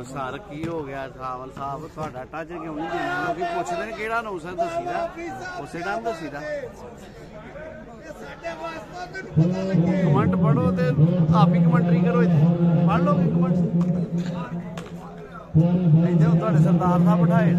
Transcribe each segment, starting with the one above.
sir की हो गया सावल साहब थोड़ा टच क्यों नहीं देना लोग पूछते हैं कि नौसर दसीदा उस टाइम दसीदा कमेंट पढ़ो तो आप ही कमेंटरी करो इतने पढ़ लो कमेंट इतने थोड़े सरदार साहब बिठाए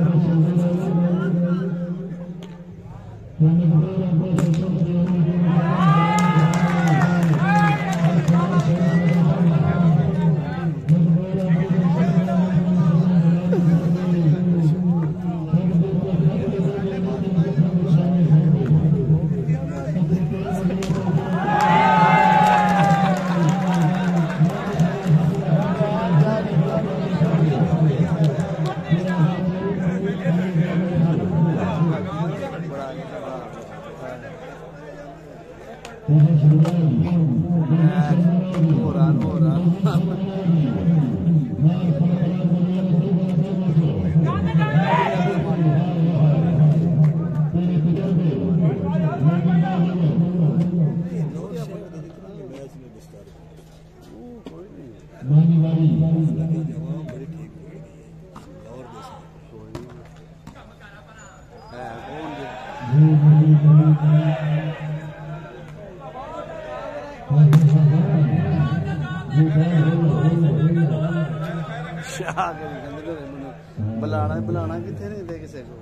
बुलाना बुलाना कितने नहीं दे किसी को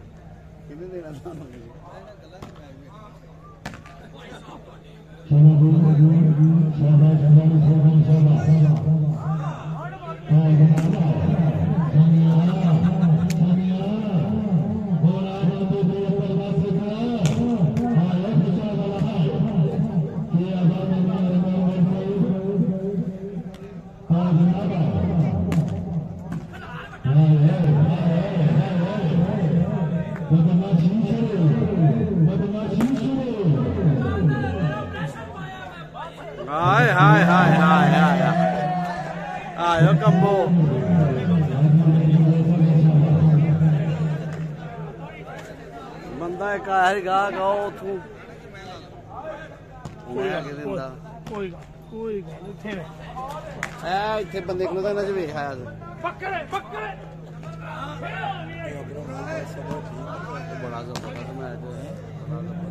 कितने देना हाय हाय हाय हाय हाय आयो कम्बो बंदा एक आया गा गाओ तू कोई इतने बंदे को ना जो वेखा बड़ा जबरदस्त मैच है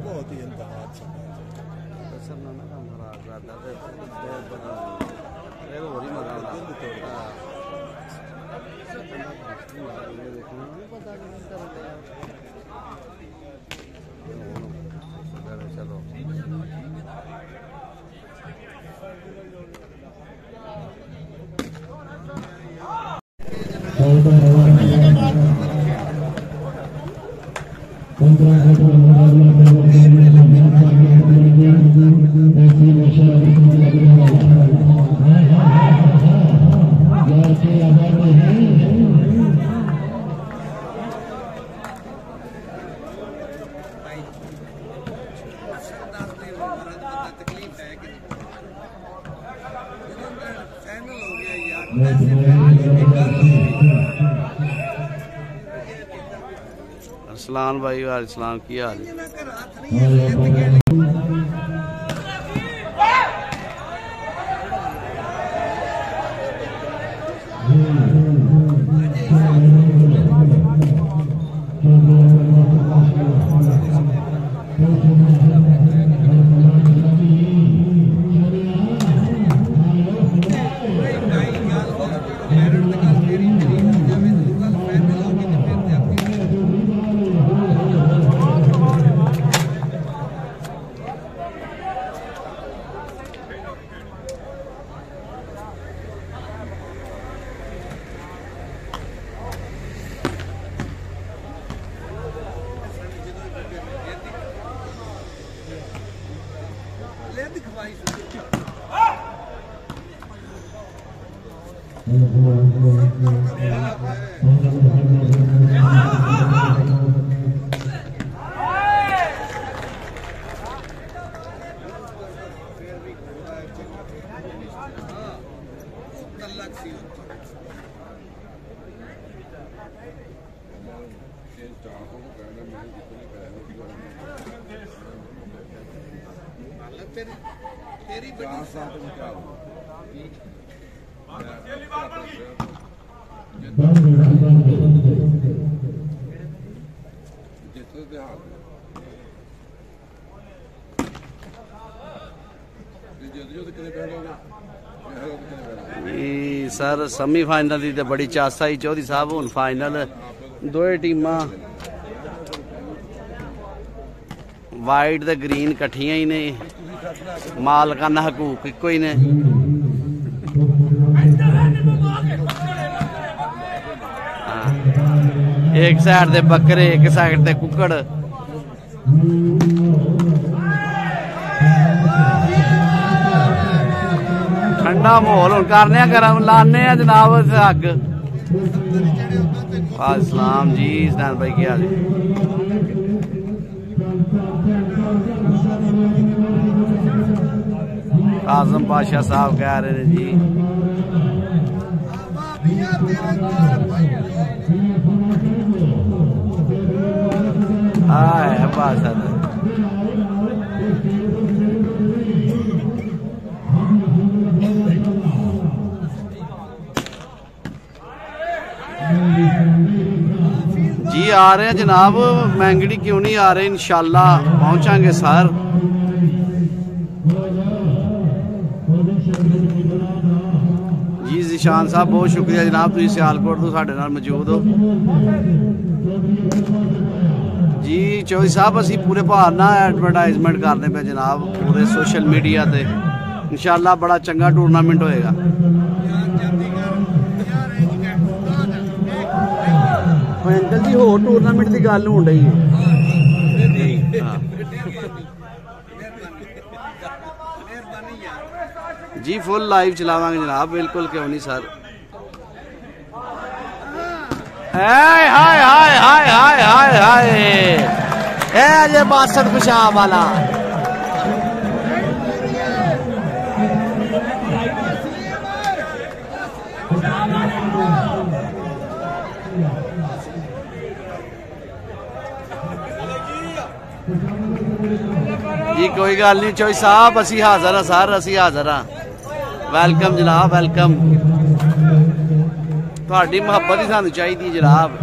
बहुत ही ना काम खराब करता है हो रही मजा चलो अरसलान भाई अरसलान की हाल है तेरी सर सेमीफाइनल की तो बड़ी चासा ही चौधरी साहब हुण फाइनल दो टीमां वाइट ते ग्रीन कट्ठियां ही ने मालकाना हकूक इको ही ने एक साइड दे बकरे एक साइड दे कुकड़ ठंडा माहौल हुण करने गरम लाने जनाब अग सलाम जी सनैन भाई क्या हाल आजम पाशा साहब कह रहे हैं जी हाय बस जी आ रहे हैं जनाब मैंगड़ी क्यों नहीं आ रहे इंशाल्लाह पहुंचांगे सर जी जिशान साहब बहुत शुक्रिया जनाब तुम सियालकोट तो साडे नाल मौजूद हो जी चौधरी साहब असी पूरे भार ना एडवरटाइजमेंट करने पे जनाब पूरे सोशल मीडिया ते इंशाल्लाह बड़ा चंगा टूर्नामेंट होएगा अंकल जी हो टूर्नामेंट की गल हो रही है जी फुल लाइव चलावांगे जनाब बिल्कुल क्यों नहीं सर हाय हाय हाय हाय हाय हाय हाय ये बासठ पेशाब वाला जी कोई गल नहीं चौधरी साहब असी हाजिर हाँ सर असी हाजिर हाँ वेलकम जनाब वेलकम थोड़ी मुहब्बत ही सानू चाहिए जनाब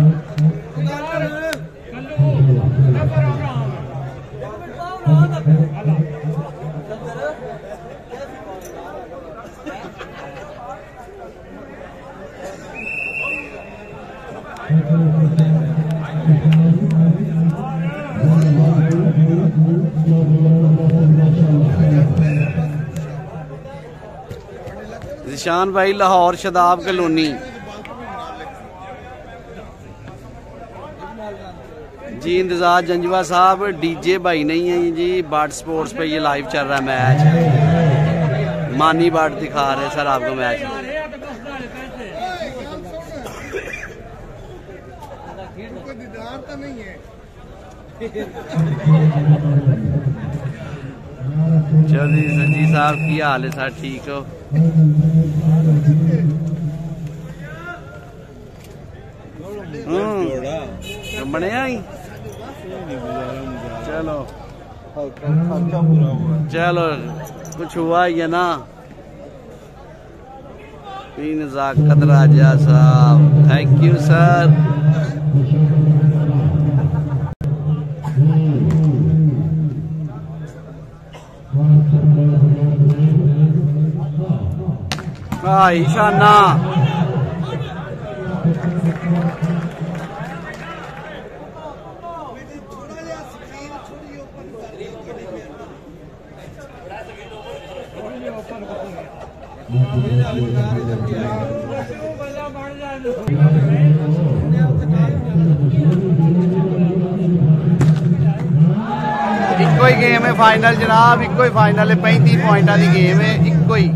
जिशान भाई लाहौर शदाब कलोनी जी इंतजार जंजवा साहब डीजे भाई नहीं है जी बाट स्पोर्ट्स पे ये लाइव चल रहा है मैच मानी बाट दिखा रहे सर आपको मैच चौधरी संजी साहब की हाल है सर ठीक हो बनया ही चलो चलो कुछ हुआ ही है ना नजाकत राजा साहब थैंक यू सर ईशाना इको ही गेम है फाइनल जनाब इको ही फाइनल है 35 पॉइंट की गेम है इको ही